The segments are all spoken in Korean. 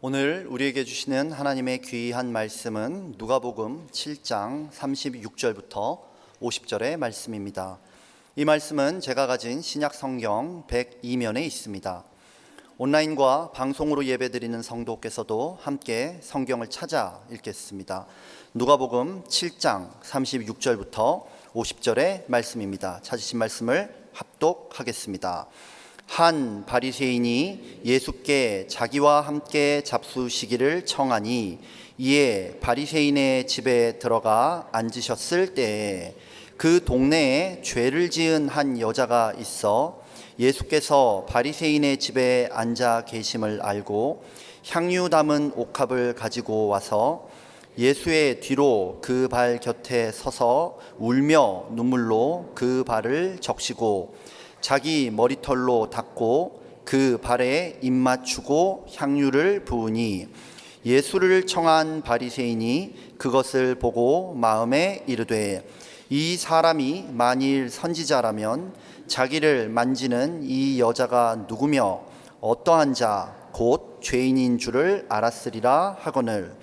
오늘 우리에게 주시는 하나님의 귀한 말씀은 누가복음 7장 36절부터 50절의 말씀입니다. 이 말씀은 제가 가진 신약 성경 102면에 있습니다. 온라인과 방송으로 예배드리는 성도께서도 함께 성경을 찾아 읽겠습니다. 누가복음 7장 36절부터 50절의 말씀입니다. 찾으신 말씀을 합독하겠습니다. 한 바리새인이 예수께 자기와 함께 잡수시기를 청하니 이에 바리새인의 집에 들어가 앉으셨을 때에 그 동네에 죄를 지은 한 여자가 있어 예수께서 바리새인의 집에 앉아 계심을 알고 향유 담은 옥합을 가지고 와서 예수의 뒤로 그 발 곁에 서서 울며 눈물로 그 발을 적시고 자기 머리털로 닦고 그 발에 입 맞추고 향유를 부으니 예수를 청한 바리새인이 그것을 보고 마음에 이르되 이 사람이 만일 선지자라면 자기를 만지는 이 여자가 누구며 어떠한 자 곧 죄인인 줄을 알았으리라 하거늘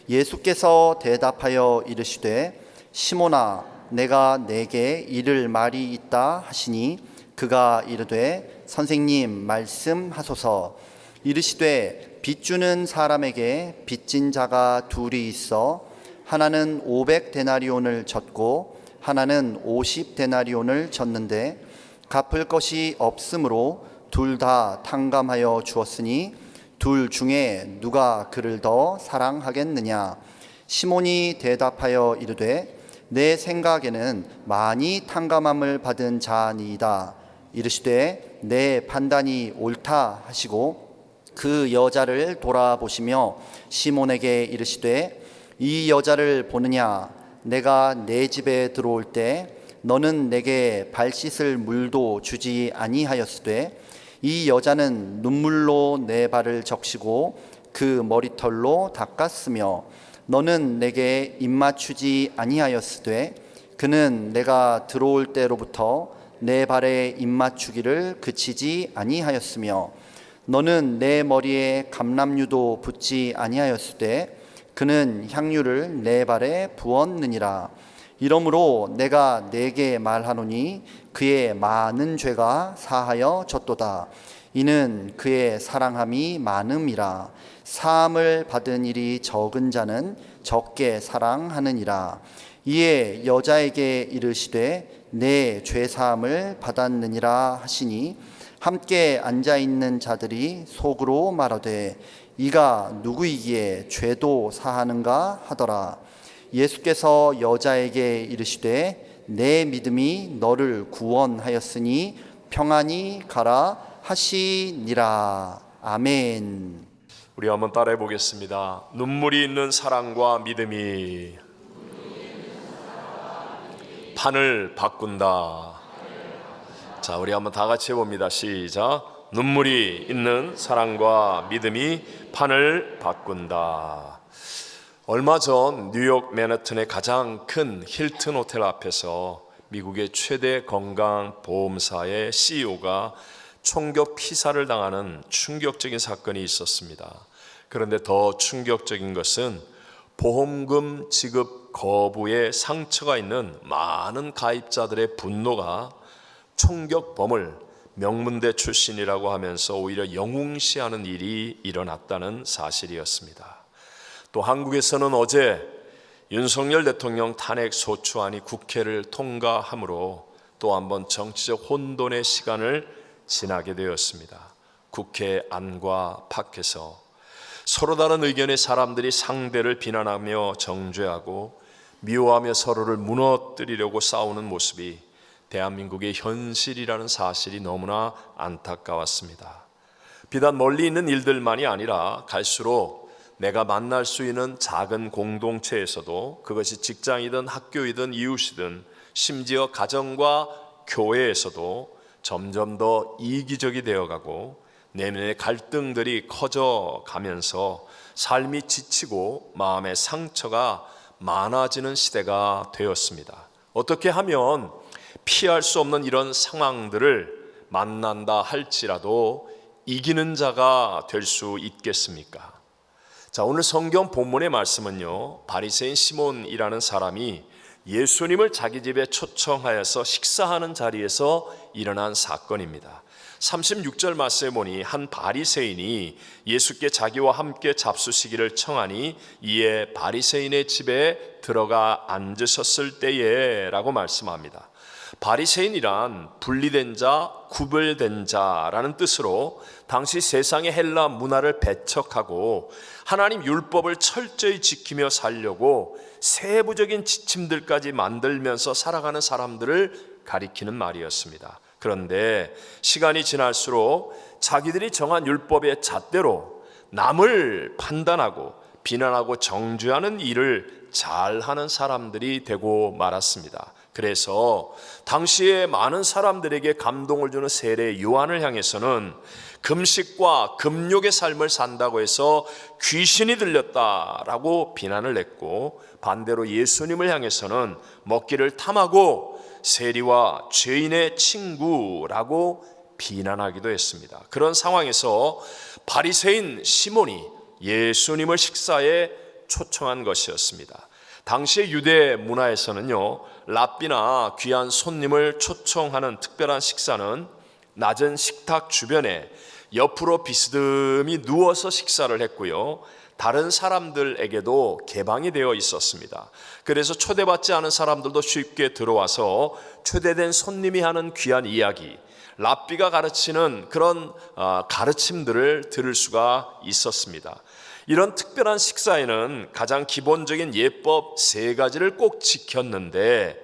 예수께서 대답하여 이르시되 시몬아 내가 내게 이를 말이 있다 하시니 그가 이르되 선생님 말씀하소서. 이르시되 빚주는 사람에게 빚진 자가 둘이 있어 하나는 500데나리온을 졌고 하나는 50데나리온을 졌는데 갚을 것이 없으므로 둘 다 탕감하여 주었으니 둘 중에 누가 그를 더 사랑하겠느냐. 시몬이 대답하여 이르되 내 생각에는 많이 탕감함을 받은 자니이다. 이르시되 내 판단이 옳다 하시고 그 여자를 돌아보시며 시몬에게 이르시되 이 여자를 보느냐. 내가 내 집에 들어올 때 너는 내게 발 씻을 물도 주지 아니하였으되 이 여자는 눈물로 내 발을 적시고 그 머리털로 닦았으며 너는 내게 입 맞추지 아니하였으되 그는 내가 들어올 때로부터 내 발에 입 맞추기를 그치지 아니하였으며 너는 내 머리에 감람유도 붓지 아니하였으되 그는 향유를 내 발에 부었느니라. 이러므로 내가 네게 말하노니 그의 많은 죄가 사하여 졌도다. 이는 그의 사랑함이 많음이라. 사함을 받은 일이 적은 자는 적게 사랑하느니라. 이에 여자에게 이르시되 내 죄사함을 받았느니라 하시니 함께 앉아있는 자들이 속으로 말하되 이가 누구이기에 죄도 사하는가 하더라. 예수께서 여자에게 이르시되 내 믿음이 너를 구원하였으니 평안히 가라 하시니라. 아멘. 우리 한번 따라해 보겠습니다. 눈물이 있는 사랑과 믿음이 판을 바꾼다. 자, 우리 한번 다 같이 해봅니다. 시작. 눈물이 있는 사랑과 믿음이 판을 바꾼다. 얼마 전 뉴욕 맨해튼의 가장 큰 힐튼 호텔 앞에서 미국의 최대 건강보험사의 CEO가 총격 피살을 당하는 충격적인 사건이 있었습니다. 그런데 더 충격적인 것은 보험금 지급 거부에 상처가 있는 많은 가입자들의 분노가 총격범을 명문대 출신이라고 하면서 오히려 영웅시하는 일이 일어났다는 사실이었습니다. 또 한국에서는 어제 윤석열 대통령 탄핵 소추안이 국회를 통과함으로 또 한번 정치적 혼돈의 시간을 지나게 되었습니다. 국회 안과 밖에서 서로 다른 의견의 사람들이 상대를 비난하며 정죄하고 미워하며 서로를 무너뜨리려고 싸우는 모습이 대한민국의 현실이라는 사실이 너무나 안타까웠습니다. 비단 멀리 있는 일들만이 아니라 갈수록 내가 만날 수 있는 작은 공동체에서도 그것이 직장이든 학교이든 이웃이든 심지어 가정과 교회에서도 점점 더 이기적이 되어가고 내면의 갈등들이 커져가면서 삶이 지치고 마음의 상처가 많아지는 시대가 되었습니다. 어떻게 하면 피할 수 없는 이런 상황들을 만난다 할지라도 이기는 자가 될 수 있겠습니까? 자, 오늘 성경 본문의 말씀은요, 바리새인 시몬이라는 사람이 예수님을 자기 집에 초청하여서 식사하는 자리에서 일어난 사건입니다. 36절 말씀에 보니 한 바리새인이 예수께 자기와 함께 잡수시기를 청하니 이에 바리새인의 집에 들어가 앉으셨을 때에 라고 말씀합니다. 바리새인이란 분리된 자, 구별된 자라는 뜻으로 당시 세상의 헬라 문화를 배척하고 하나님 율법을 철저히 지키며 살려고 세부적인 지침들까지 만들면서 살아가는 사람들을 가리키는 말이었습니다. 그런데 시간이 지날수록 자기들이 정한 율법의 잣대로 남을 판단하고 비난하고 정죄하는 일을 잘하는 사람들이 되고 말았습니다. 그래서 당시에 많은 사람들에게 감동을 주는 세례 요한을 향해서는 금식과 금욕의 삶을 산다고 해서 귀신이 들렸다라고 비난을 했고, 반대로 예수님을 향해서는 먹기를 탐하고 세리와 죄인의 친구라고 비난하기도 했습니다. 그런 상황에서 바리새인 시몬이 예수님을 식사에 초청한 것이었습니다. 당시의 유대 문화에서는요, 랍비나 귀한 손님을 초청하는 특별한 식사는 낮은 식탁 주변에 옆으로 비스듬히 누워서 식사를 했고요, 다른 사람들에게도 개방이 되어 있었습니다. 그래서 초대받지 않은 사람들도 쉽게 들어와서 초대된 손님이 하는 귀한 이야기, 랍비가 가르치는 그런 가르침들을 들을 수가 있었습니다. 이런 특별한 식사에는 가장 기본적인 예법 3가지를 꼭 지켰는데,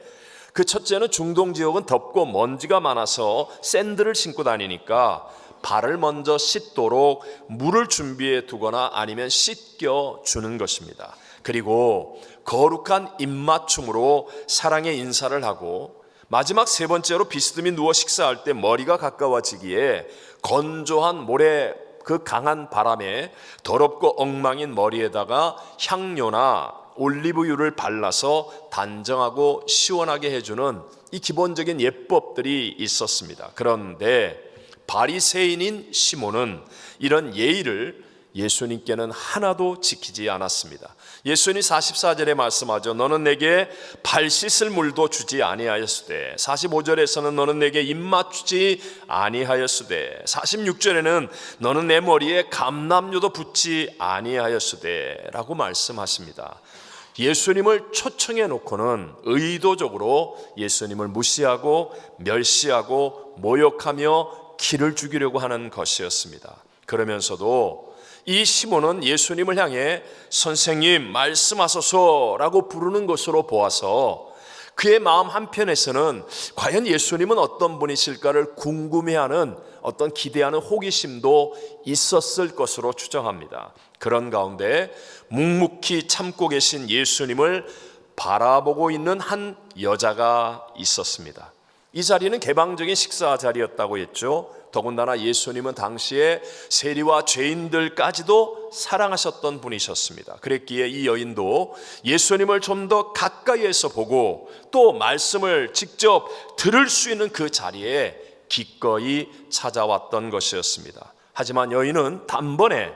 그 첫째는 중동 지역은 덥고 먼지가 많아서 샌들을 신고 다니니까 발을 먼저 씻도록 물을 준비해 두거나 아니면 씻겨 주는 것입니다. 그리고 거룩한 입맞춤으로 사랑의 인사를 하고, 마지막 3번째로 비스듬히 누워 식사할 때 머리가 가까워지기에 건조한 모래 그 강한 바람에 더럽고 엉망인 머리에다가 향료나 올리브유를 발라서 단정하고 시원하게 해주는 이 기본적인 예법들이 있었습니다. 그런데 바리새인인 시몬은 이런 예의를 예수님께는 하나도 지키지 않았습니다. 예수님 44절에 말씀하죠. 너는 내게 발 씻을 물도 주지 아니하였으되, 45절에서는 너는 내게 입 맞추지 아니하였으되, 46절에는 너는 내 머리에 감람유도 붓지 아니하였으되 라고 말씀하십니다. 예수님을 초청해 놓고는 의도적으로 예수님을 무시하고 멸시하고 모욕하며 기를 죽이려고 하는 것이었습니다. 그러면서도 이 시몬은 예수님을 향해 선생님 말씀하소서라고 부르는 것으로 보아서 그의 마음 한편에서는 과연 예수님은 어떤 분이실까를 궁금해하는 어떤 기대하는 호기심도 있었을 것으로 추정합니다. 그런 가운데 묵묵히 참고 계신 예수님을 바라보고 있는 한 여자가 있었습니다. 이 자리는 개방적인 식사 자리였다고 했죠. 더군다나 예수님은 당시에 세리와 죄인들까지도 사랑하셨던 분이셨습니다. 그랬기에 이 여인도 예수님을 좀 더 가까이에서 보고 또 말씀을 직접 들을 수 있는 그 자리에 기꺼이 찾아왔던 것이었습니다. 하지만 여인은 단번에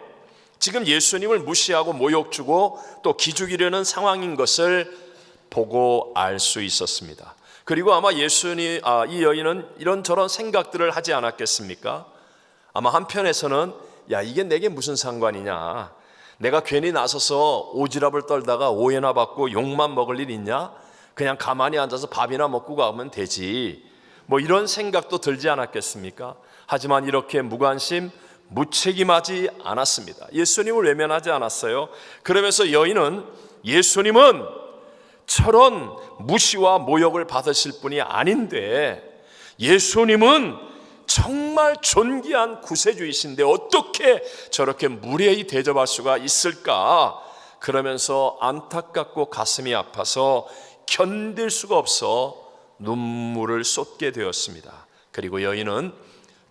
지금 예수님을 무시하고 모욕 주고 또 기죽이려는 상황인 것을 보고 알 수 있었습니다. 그리고 아마 이 여인은 이런저런 생각들을 하지 않았겠습니까? 아마 한편에서는 야, 이게 내게 무슨 상관이냐, 내가 괜히 나서서 오지랖을 떨다가 오해나 받고 욕만 먹을 일 있냐, 그냥 가만히 앉아서 밥이나 먹고 가면 되지, 뭐 이런 생각도 들지 않았겠습니까? 하지만 이렇게 무관심 무책임하지 않았습니다. 예수님을 외면하지 않았어요. 그러면서 여인은 예수님은 저런 무시와 모욕을 받으실 분이 아닌데, 예수님은 정말 존귀한 구세주이신데 어떻게 저렇게 무례히 대접할 수가 있을까, 그러면서 안타깝고 가슴이 아파서 견딜 수가 없어 눈물을 쏟게 되었습니다. 그리고 여인은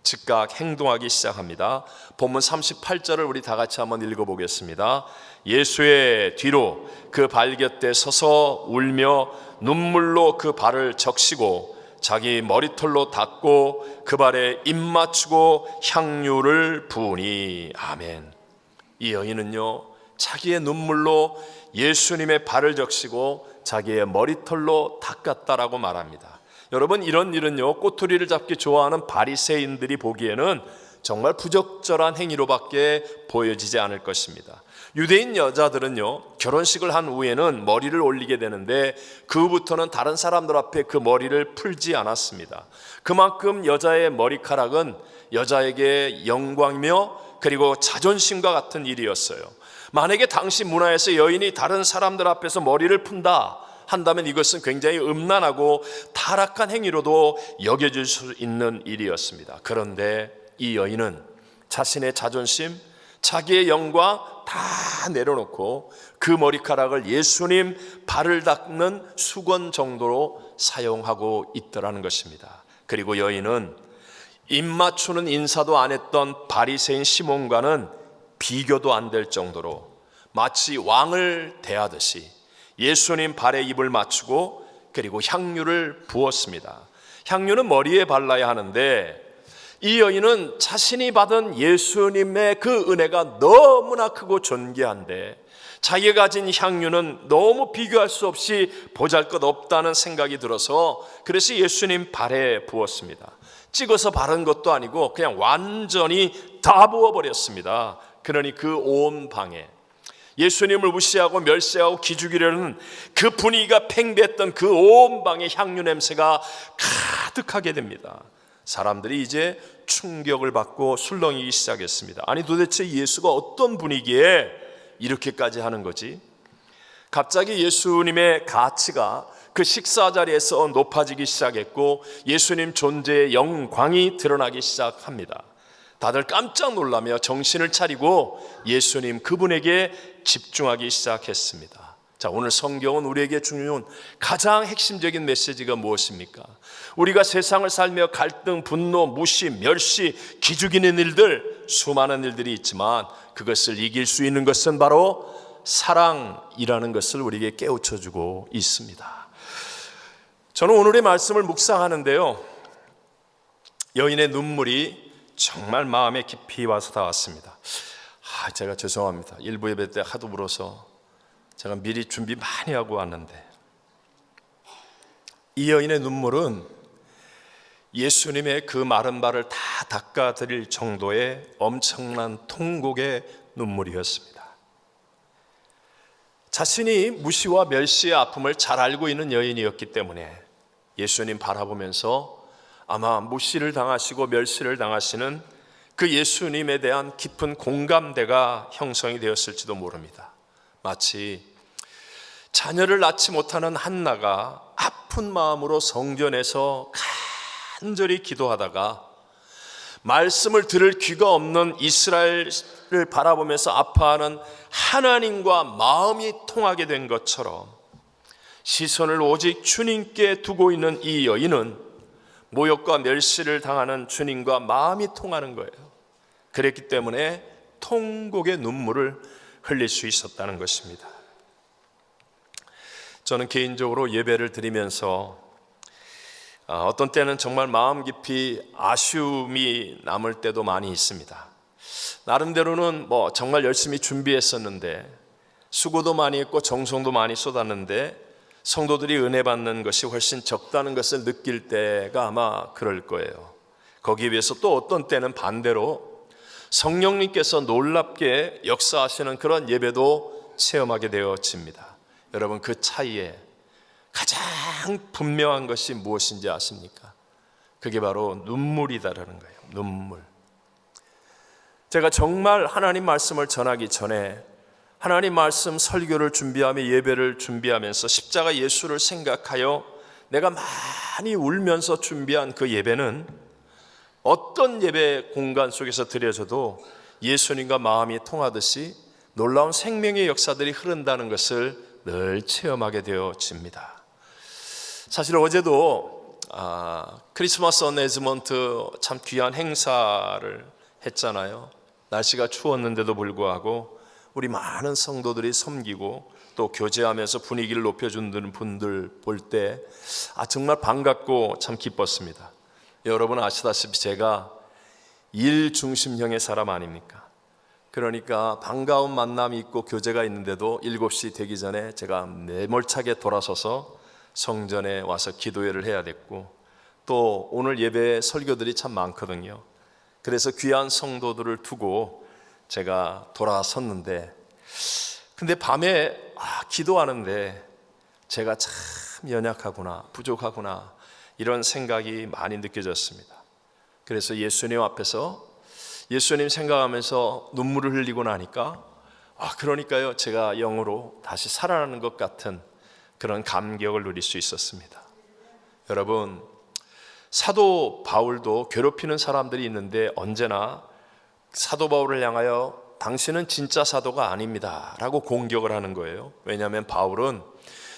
즉각 행동하기 시작합니다. 본문 38절을 우리 다 같이 한번 읽어보겠습니다. 예수의 뒤로 그 발 곁에 서서 울며 눈물로 그 발을 적시고 자기 머리털로 닦고 그 발에 입 맞추고 향유를 부으니. 아멘. 이 여인은요, 자기의 눈물로 예수님의 발을 적시고 자기의 머리털로 닦았다라고 말합니다. 여러분, 이런 일은요, 꼬투리를 잡기 좋아하는 바리새인들이 보기에는 정말 부적절한 행위로밖에 보여지지 않을 것입니다. 유대인 여자들은요, 결혼식을 한 후에는 머리를 올리게 되는데 그 후부터는 다른 사람들 앞에 그 머리를 풀지 않았습니다. 그만큼 여자의 머리카락은 여자에게 영광이며 그리고 자존심과 같은 일이었어요. 만약에 당시 문화에서 여인이 다른 사람들 앞에서 머리를 푼다 한다면 이것은 굉장히 음란하고 타락한 행위로도 여겨질 수 있는 일이었습니다. 그런데 이 여인은 자신의 자존심, 자기의 영광 다 내려놓고 그 머리카락을 예수님 발을 닦는 수건 정도로 사용하고 있더라는 것입니다. 그리고 여인은 입 맞추는 인사도 안 했던 바리새인 시몬과는 비교도 안 될 정도로 마치 왕을 대하듯이 예수님 발에 입을 맞추고 그리고 향유를 부었습니다. 향유는 머리에 발라야 하는데 이 여인은 자신이 받은 예수님의 그 은혜가 너무나 크고 존귀한데 자기가 가진 향유는 너무 비교할 수 없이 보잘것없다는 생각이 들어서 그래서 예수님 발에 부었습니다. 찍어서 바른 것도 아니고 그냥 완전히 다 부어버렸습니다. 그러니 그 온 방에 예수님을 무시하고 멸시하고 기죽이려는 그 분위기가 팽배했던 그 온 방에 향유 냄새가 가득하게 됩니다. 사람들이 이제 충격을 받고 술렁이기 시작했습니다. 아니 도대체 예수가 어떤 분위기에 이렇게까지 하는 거지? 갑자기 예수님의 가치가 그 식사 자리에서 높아지기 시작했고 예수님 존재의 영광이 드러나기 시작합니다. 다들 깜짝 놀라며 정신을 차리고 예수님 그분에게 집중하기 시작했습니다. 자, 오늘 성경은 우리에게 주는 가장 핵심적인 메시지가 무엇입니까? 우리가 세상을 살며 갈등, 분노, 무시, 멸시, 기죽이는 일들, 수많은 일들이 있지만 그것을 이길 수 있는 것은 바로 사랑이라는 것을 우리에게 깨우쳐주고 있습니다. 저는 오늘의 말씀을 묵상하는데요, 여인의 눈물이 정말 마음에 깊이 와서 닿았습니다. 제가 죄송합니다. 일부 예배 때 하도 울어서 제가 미리 준비 많이 하고 왔는데 이 여인의 눈물은 예수님의 그 마른 발을 다 닦아드릴 정도의 엄청난 통곡의 눈물이었습니다. 자신이 무시와 멸시의 아픔을 잘 알고 있는 여인이었기 때문에 예수님 바라보면서 아마 무시를 당하시고 멸시를 당하시는 그 예수님에 대한 깊은 공감대가 형성이 되었을지도 모릅니다. 마치 자녀를 낳지 못하는 한나가 아픈 마음으로 성전에서 간절히 기도하다가 말씀을 들을 귀가 없는 이스라엘을 바라보면서 아파하는 하나님과 마음이 통하게 된 것처럼 시선을 오직 주님께 두고 있는 이 여인은 모욕과 멸시를 당하는 주님과 마음이 통하는 거예요. 그랬기 때문에 통곡의 눈물을 흘릴 수 있었다는 것입니다. 저는 개인적으로 예배를 드리면서 어떤 때는 정말 마음 깊이 아쉬움이 남을 때도 많이 있습니다. 나름대로는 정말 열심히 준비했었는데 수고도 많이 했고 정성도 많이 쏟았는데 성도들이 은혜 받는 것이 훨씬 적다는 것을 느낄 때가 아마 그럴 거예요. 거기에 비해서 또 어떤 때는 반대로 성령님께서 놀랍게 역사하시는 그런 예배도 체험하게 되어집니다. 여러분, 그 차이에 가장 분명한 것이 무엇인지 아십니까? 그게 바로 눈물이다라는 거예요. 눈물. 제가 정말 하나님 말씀을 전하기 전에 하나님 말씀 설교를 준비하며 예배를 준비하면서 십자가 예수를 생각하여 내가 많이 울면서 준비한 그 예배는 어떤 예배 공간 속에서 드려져도 예수님과 마음이 통하듯이 놀라운 생명의 역사들이 흐른다는 것을 늘 체험하게 되어집니다. 사실 어제도 크리스마스 어네즈먼트 참 귀한 행사를 했잖아요. 날씨가 추웠는데도 불구하고 우리 많은 성도들이 섬기고 또 교제하면서 분위기를 높여주는 분들 볼 때 정말 반갑고 참 기뻤습니다. 여러분 아시다시피 제가 일 중심형의 사람 아닙니까? 그러니까 반가운 만남이 있고 교제가 있는데도 7시 되기 전에 제가 매몰차게 돌아서서 성전에 와서 기도회를 해야 됐고, 또 오늘 예배 설교들이 참 많거든요. 그래서 귀한 성도들을 두고 제가 돌아섰는데, 근데 밤에 기도하는데 제가 참 연약하구나, 부족하구나, 이런 생각이 많이 느껴졌습니다. 그래서 예수님 앞에서 예수님 생각하면서 눈물을 흘리고 나니까 그러니까요, 제가 영으로 다시 살아나는 것 같은 그런 감격을 누릴 수 있었습니다. 여러분, 사도 바울도 괴롭히는 사람들이 있는데 언제나 사도 바울을 향하여 당신은 진짜 사도가 아닙니다 라고 공격을 하는 거예요. 왜냐하면 바울은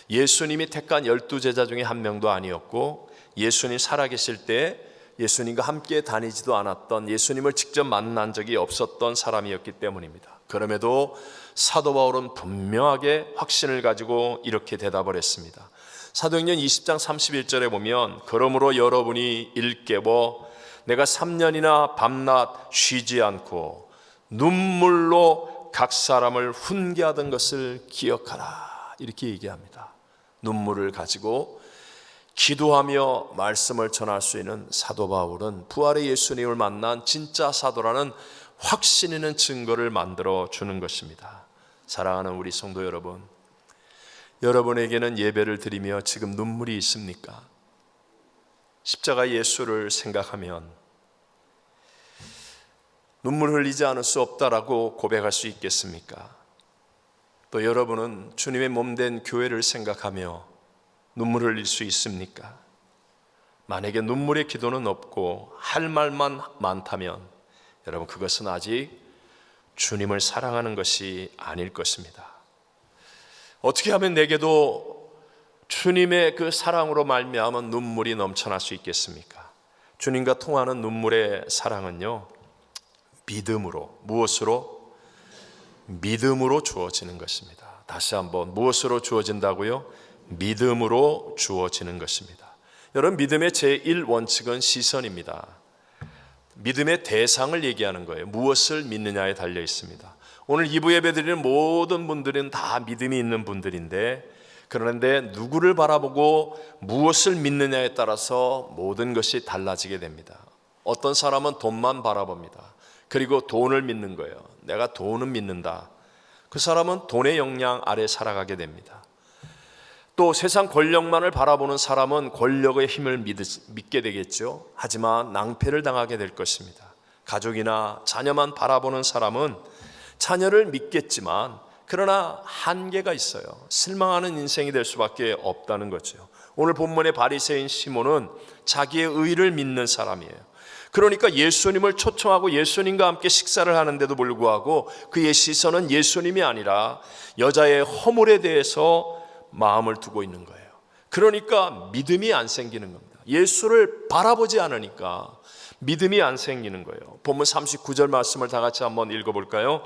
예수님이 택한 12제자 중에 한 명도 아니었고, 예수님 살아계실 때 예수님과 함께 다니지도 않았던, 예수님을 직접 만난 적이 없었던 사람이었기 때문입니다. 그럼에도 사도 바울은 분명하게 확신을 가지고 이렇게 대답을 했습니다. 사도행전 20장 31절에 보면, 그러므로 여러분이 일깨워 내가 3년이나 밤낮 쉬지 않고 눈물로 각 사람을 훈계하던 것을 기억하라, 이렇게 얘기합니다. 눈물을 가지고 기도하며 말씀을 전할 수 있는 사도 바울은 부활의 예수님을 만난 진짜 사도라는 확신 있는 증거를 만들어 주는 것입니다. 사랑하는 우리 성도 여러분, 여러분에게는 예배를 드리며 지금 눈물이 있습니까? 십자가 예수를 생각하면 눈물 흘리지 않을 수 없다라고 고백할 수 있겠습니까? 또 여러분은 주님의 몸된 교회를 생각하며 눈물을 흘릴 수 있습니까? 만약에 눈물의 기도는 없고 할 말만 많다면 여러분, 그것은 아직 주님을 사랑하는 것이 아닐 것입니다. 어떻게 하면 내게도 주님의 그 사랑으로 말미암아 눈물이 넘쳐날 수 있겠습니까? 주님과 통하는 눈물의 사랑은요, 믿음으로, 무엇으로? 믿음으로 주어지는 것입니다. 다시 한번, 무엇으로 주어진다고요? 믿음으로 주어지는 것입니다. 여러분, 믿음의 제1원칙은 시선입니다. 믿음의 대상을 얘기하는 거예요. 무엇을 믿느냐에 달려 있습니다. 오늘 2부 예배 드리는 모든 분들은 다 믿음이 있는 분들인데, 그런데 누구를 바라보고 무엇을 믿느냐에 따라서 모든 것이 달라지게 됩니다. 어떤 사람은 돈만 바라봅니다. 그리고 돈을 믿는 거예요. 내가 돈은 믿는다. 그 사람은 돈의 영향 아래 살아가게 됩니다. 또 세상 권력만을 바라보는 사람은 권력의 힘을 믿게 되겠죠. 하지만 낭패를 당하게 될 것입니다. 가족이나 자녀만 바라보는 사람은 자녀를 믿겠지만 그러나 한계가 있어요. 실망하는 인생이 될 수밖에 없다는 거죠. 오늘 본문의 바리새인 시몬은 자기의 의를 믿는 사람이에요. 그러니까 예수님을 초청하고 예수님과 함께 식사를 하는데도 불구하고 그의 시선은 예수님이 아니라 여자의 허물에 대해서 마음을 두고 있는 거예요. 그러니까 믿음이 안 생기는 겁니다. 예수를 바라보지 않으니까 믿음이 안 생기는 거예요. 본문 39절 말씀을 다 같이 한번 읽어볼까요?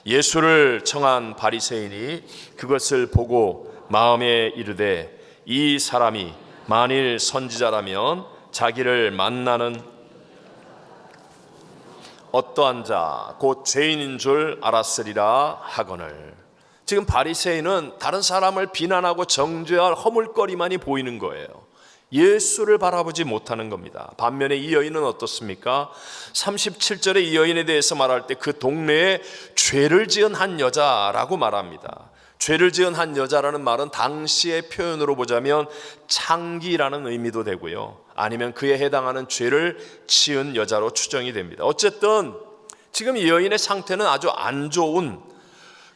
예수를 청한 바리새인이 그것을 보고 마음에 이르되, 이 사람이 만일 선지자라면 자기를 만나는 어떠한 자 곧 죄인인 줄 알았으리라 하거늘. 지금 바리새인은 다른 사람을 비난하고 정죄할 허물거리만이 보이는 거예요. 예수를 바라보지 못하는 겁니다. 반면에 이 여인은 어떻습니까? 37절에 이 여인에 대해서 말할 때 그 동네에 죄를 지은 한 여자라고 말합니다. 죄를 지은 한 여자라는 말은 당시의 표현으로 보자면 창기라는 의미도 되고요, 아니면 그에 해당하는 죄를 지은 여자로 추정이 됩니다. 어쨌든 지금 이 여인의 상태는 아주 안 좋은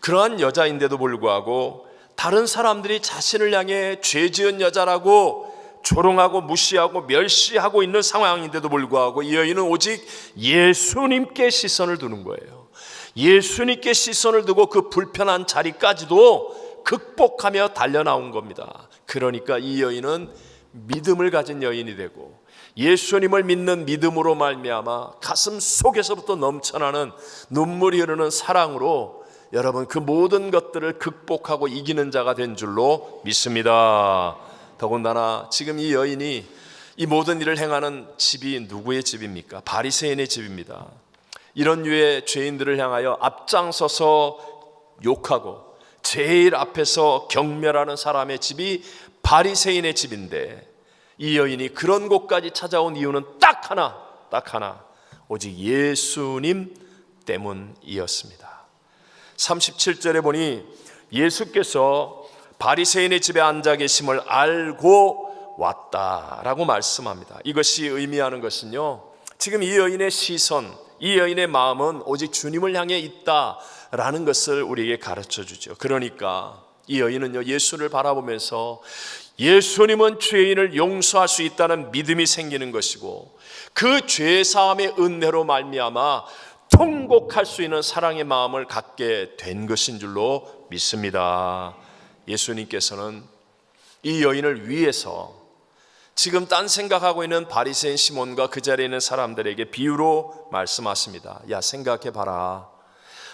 그러한 여자인데도 불구하고 다른 사람들이 자신을 향해 죄 지은 여자라고 조롱하고 무시하고 멸시하고 있는 상황인데도 불구하고 이 여인은 오직 예수님께 시선을 두는 거예요. 예수님께 시선을 두고 그 불편한 자리까지도 극복하며 달려나온 겁니다. 그러니까 이 여인은 믿음을 가진 여인이 되고 예수님을 믿는 믿음으로 말미암아 가슴 속에서부터 넘쳐나는 눈물이 흐르는 사랑으로 여러분, 그 모든 것들을 극복하고 이기는 자가 된 줄로 믿습니다. 더군다나 지금 이 여인이 이 모든 일을 행하는 집이 누구의 집입니까? 바리새인의 집입니다. 이런 류의 죄인들을 향하여 앞장서서 욕하고 제일 앞에서 경멸하는 사람의 집이 바리새인의 집인데, 이 여인이 그런 곳까지 찾아온 이유는 딱 하나, 오직 예수님 때문이었습니다. 37절에 보니 예수께서 바리새인의 집에 앉아 계심을 알고 왔다라고 말씀합니다. 이것이 의미하는 것은요, 지금 이 여인의 시선, 이 여인의 마음은 오직 주님을 향해 있다라는 것을 우리에게 가르쳐 주죠. 그러니까 이 여인은요, 예수를 바라보면서 예수님은 죄인을 용서할 수 있다는 믿음이 생기는 것이고, 그 죄사함의 은혜로 말미암아 통곡할 수 있는 사랑의 마음을 갖게 된 것인 줄로 믿습니다. 예수님께서는 이 여인을 위해서 지금 딴 생각하고 있는 바리새인 시몬과 그 자리에 있는 사람들에게 비유로 말씀하십니다. 야, 생각해 봐라.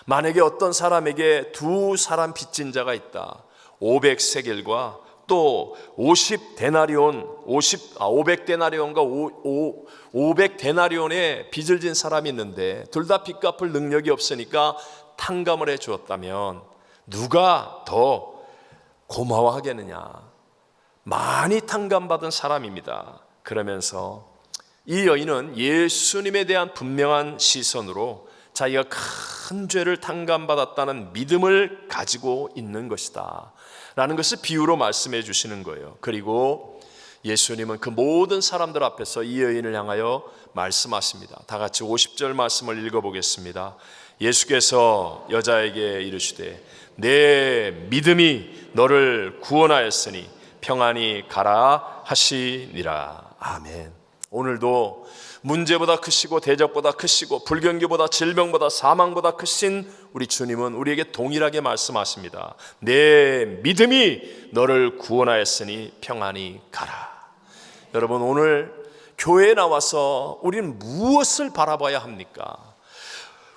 만약에 어떤 사람에게 두 사람 빚진 자가 있다. 500세겔과 또 50데나리온, 500데나리온과 500데나리온의 빚을 진 사람이 있는데 둘 다 빚 갚을 능력이 없으니까 탕감을 해 주었다면 누가 더 고마워하겠느냐? 많이 탕감받은 사람입니다. 그러면서 이 여인은 예수님에 대한 분명한 시선으로 자기가 큰 죄를 탕감받았다는 믿음을 가지고 있는 것이다 라는 것을 비유로 말씀해 주시는 거예요. 그리고 예수님은 그 모든 사람들 앞에서 이 여인을 향하여 말씀하십니다. 다 같이 50절 말씀을 읽어보겠습니다. 예수께서 여자에게 이르시되 내 믿음이 너를 구원하였으니 평안히 가라 하시니라. 아멘. 오늘도 문제보다 크시고 대적보다 크시고 불경기보다 질병보다 사망보다 크신 우리 주님은 우리에게 동일하게 말씀하십니다. 내 믿음이 너를 구원하였으니 평안히 가라. 여러분, 오늘 교회에 나와서 우리는 무엇을 바라봐야 합니까?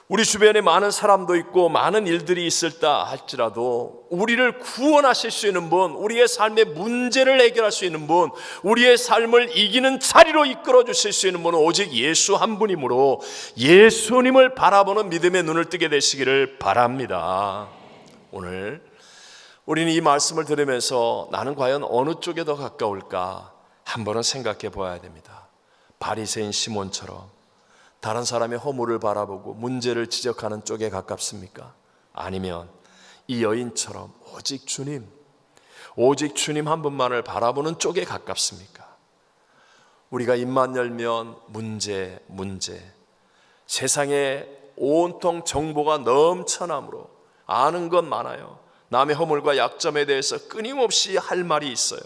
우리 주변에 많은 사람도 있고 많은 일들이 있을다 할지라도 우리를 구원하실 수 있는 분, 우리의 삶의 문제를 해결할 수 있는 분, 우리의 삶을 이기는 자리로 이끌어 주실 수 있는 분은 오직 예수 한 분이므로 예수님을 바라보는 믿음의 눈을 뜨게 되시기를 바랍니다. 오늘 우리는 이 말씀을 들으면서 나는 과연 어느 쪽에 더 가까울까 한번은 생각해 보아야 됩니다. 바리새인 시몬처럼 다른 사람의 허물을 바라보고 문제를 지적하는 쪽에 가깝습니까? 아니면 이 여인처럼 오직 주님 한 분만을 바라보는 쪽에 가깝습니까? 우리가 입만 열면 문제, 세상에 온통 정보가 넘쳐나므로 아는 건 많아요. 남의 허물과 약점에 대해서 끊임없이 할 말이 있어요.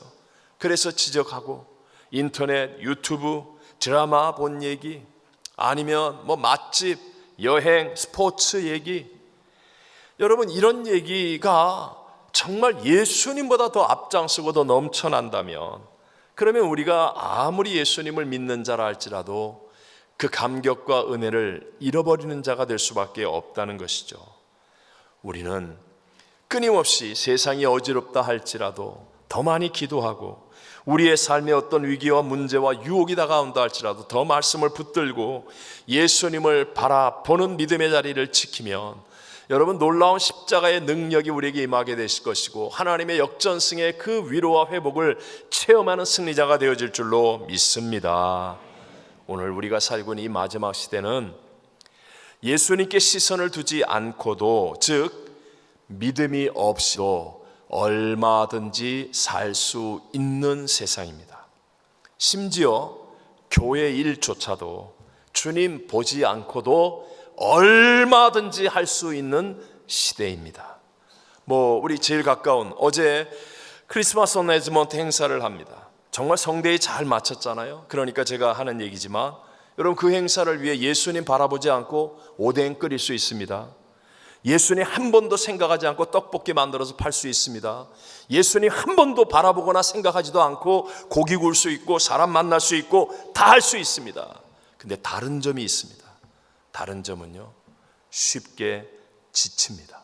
그래서 지적하고 인터넷, 유튜브, 드라마 본 얘기, 아니면 뭐 맛집, 여행, 스포츠 얘기, 여러분 이런 얘기가 정말 예수님보다 더 앞장서고 더 넘쳐난다면, 그러면 우리가 아무리 예수님을 믿는 자라 할지라도 그 감격과 은혜를 잃어버리는 자가 될 수밖에 없다는 것이죠. 우리는 끊임없이 세상이 어지럽다 할지라도 더 많이 기도하고, 우리의 삶에 어떤 위기와 문제와 유혹이 다가온다 할지라도 더 말씀을 붙들고 예수님을 바라보는 믿음의 자리를 지키면 여러분 놀라운 십자가의 능력이 우리에게 임하게 되실 것이고 하나님의 역전승의 그 위로와 회복을 체험하는 승리자가 되어질 줄로 믿습니다. 오늘 우리가 살고 있는 이 마지막 시대는 예수님께 시선을 두지 않고도, 즉 믿음이 없이도 얼마든지 살 수 있는 세상입니다. 심지어 교회 일조차도 주님 보지 않고도 얼마든지 할 수 있는 시대입니다. 우리 제일 가까운 어제 크리스마스 매니지먼트 행사를 합니다. 정말 성대에 잘 맞췄잖아요. 그러니까 제가 하는 얘기지만 여러분 그 행사를 위해 예수님 바라보지 않고 오뎅 끓일 수 있습니다. 예수님 한 번도 생각하지 않고 떡볶이 만들어서 팔 수 있습니다. 예수님 한 번도 바라보거나 생각하지도 않고 고기 구울 수 있고 사람 만날 수 있고 다 할 수 있습니다. 근데 다른 점이 있습니다. 다른 점은요, 쉽게 지칩니다.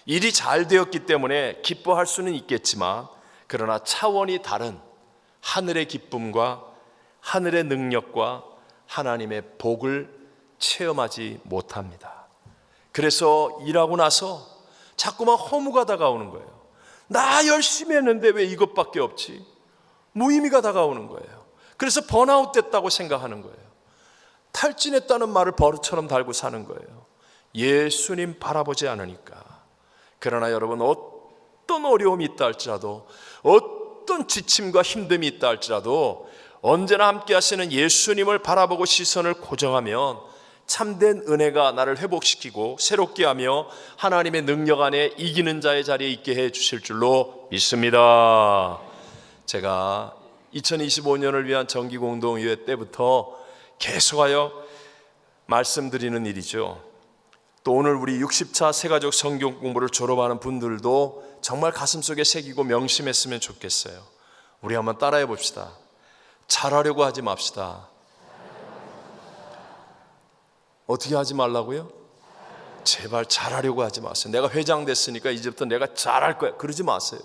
일이 잘 되었기 때문에 기뻐할 수는 있겠지만 그러나 차원이 다른 하늘의 기쁨과 하늘의 능력과 하나님의 복을 체험하지 못합니다. 그래서 일하고 나서 자꾸만 허무가 다가오는 거예요. 나 열심히 했는데 왜 이것밖에 없지? 무의미가 다가오는 거예요. 그래서 번아웃 됐다고 생각하는 거예요. 탈진했다는 말을 버릇처럼 달고 사는 거예요. 예수님 바라보지 않으니까. 그러나 여러분, 어떤 어려움이 있다 할지라도, 어떤 지침과 힘듦이 있다 할지라도 언제나 함께 하시는 예수님을 바라보고 시선을 고정하면 참된 은혜가 나를 회복시키고 새롭게 하며 하나님의 능력 안에 이기는 자의 자리에 있게 해 주실 줄로 믿습니다. 제가 2025년을 위한 정기공동의회 때부터 계속하여 말씀드리는 일이죠. 또 오늘 우리 60차 새가족 성경 공부를 졸업하는 분들도 정말 가슴속에 새기고 명심했으면 좋겠어요. 우리 한번 따라해 봅시다. 잘하려고 하지 맙시다. 어떻게 하지 말라고요? 제발 잘하려고 하지 마세요. 내가 회장 됐으니까 이제부터 내가 잘할 거야. 그러지 마세요.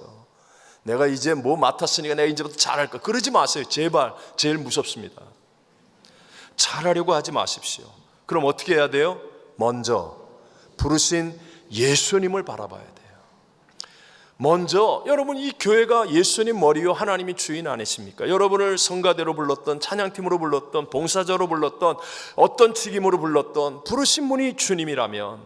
내가 이제 뭐 맡았으니까 내가 이제부터 잘할 거야. 그러지 마세요. 제발. 제일 무섭습니다. 잘하려고 하지 마십시오. 그럼 어떻게 해야 돼요? 먼저 부르신 예수님을 바라봐야 돼요. 먼저 여러분, 이 교회가 예수님 머리요 하나님이 주인 아니십니까? 여러분을 성가대로 불렀던, 찬양팀으로 불렀던, 봉사자로 불렀던, 어떤 튀김으로 불렀던 부르신 분이 주님이라면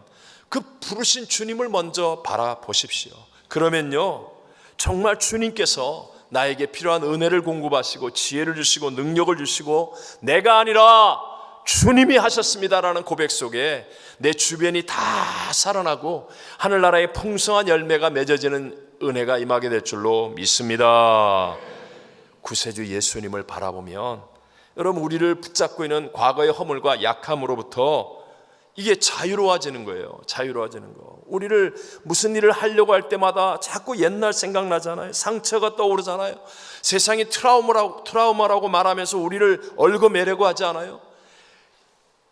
그 부르신 주님을 먼저 바라보십시오. 그러면요, 정말 주님께서 나에게 필요한 은혜를 공급하시고 지혜를 주시고 능력을 주시고 내가 아니라 주님이 하셨습니다라는 고백 속에 내 주변이 다 살아나고 하늘나라의 풍성한 열매가 맺어지는 은혜가 임하게 될 줄로 믿습니다. 구세주 예수님을 바라보면 여러분, 우리를 붙잡고 있는 과거의 허물과 약함으로부터 이게 자유로워지는 거예요. 자유로워지는 거. 우리를 무슨 일을 하려고 할 때마다 자꾸 옛날 생각나잖아요. 상처가 떠오르잖아요. 세상이 트라우마라고 말하면서 우리를 얽어매려고 하지 않아요?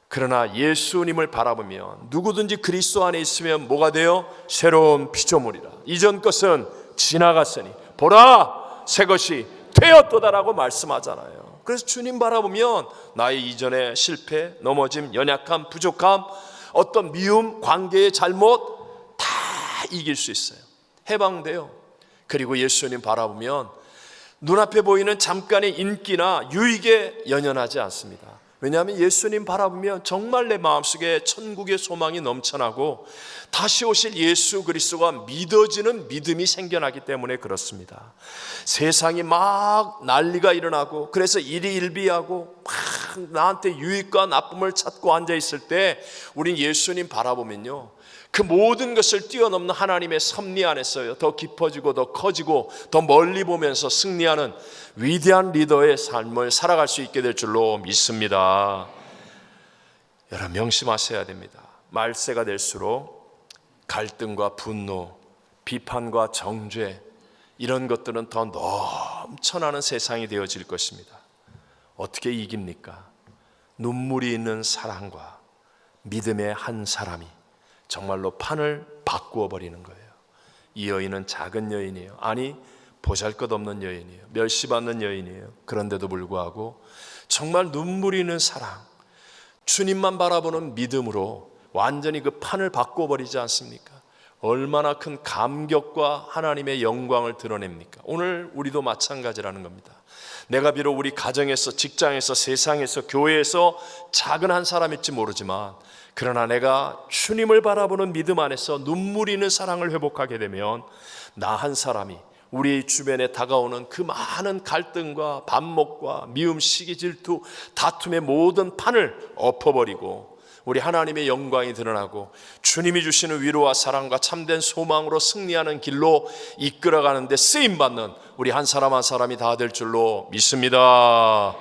그러나 예수님을 바라보면 누구든지 그리스도 안에 있으면 뭐가 돼요? 새로운 피조물이라. 이전 것은 지나갔으니 보라, 새 것이 되었도다라고 말씀하잖아요. 그래서 주님 바라보면 나의 이전의 실패, 넘어짐, 연약함, 부족함, 어떤 미움, 관계의 잘못 다 이길 수 있어요. 해방돼요. 그리고 예수님 바라보면 눈앞에 보이는 잠깐의 인기나 유익에 연연하지 않습니다. 왜냐하면 예수님 바라보면 정말 내 마음속에 천국의 소망이 넘쳐나고 다시 오실 예수 그리스도가 믿어지는 믿음이 생겨나기 때문에 그렇습니다. 세상이 막 난리가 일어나고 그래서 일희일비하고 막 나한테 유익과 나쁨을 찾고 앉아있을 때 우린 예수님 바라보면요, 그 모든 것을 뛰어넘는 하나님의 섭리 안에서요, 더 깊어지고 더 커지고 더 멀리 보면서 승리하는 위대한 리더의 삶을 살아갈 수 있게 될 줄로 믿습니다. 여러분, 명심하셔야 됩니다. 말세가 될수록 갈등과 분노, 비판과 정죄, 이런 것들은 더 넘쳐나는 세상이 되어질 것입니다. 어떻게 이깁니까? 눈물이 있는 사랑과 믿음의 한 사람이 정말로 판을 바꾸어 버리는 거예요. 이 여인은 작은 여인이에요. 아니, 보잘것없는 여인이에요. 멸시받는 여인이에요. 그런데도 불구하고 정말 눈물이 있는 사랑, 주님만 바라보는 믿음으로 완전히 그 판을 바꾸어 버리지 않습니까? 얼마나 큰 감격과 하나님의 영광을 드러냅니까? 오늘 우리도 마찬가지라는 겁니다. 내가 비록 우리 가정에서, 직장에서, 세상에서, 교회에서 작은 한 사람일지 모르지만, 그러나 내가 주님을 바라보는 믿음 안에서 눈물이 있는 사랑을 회복하게 되면 나 한 사람이 우리 주변에 다가오는 그 많은 갈등과 반목과 미움, 시기, 질투, 다툼의 모든 판을 엎어버리고 우리 하나님의 영광이 드러나고 주님이 주시는 위로와 사랑과 참된 소망으로 승리하는 길로 이끌어가는 데 쓰임받는 우리 한 사람 한 사람이 다 될 줄로 믿습니다.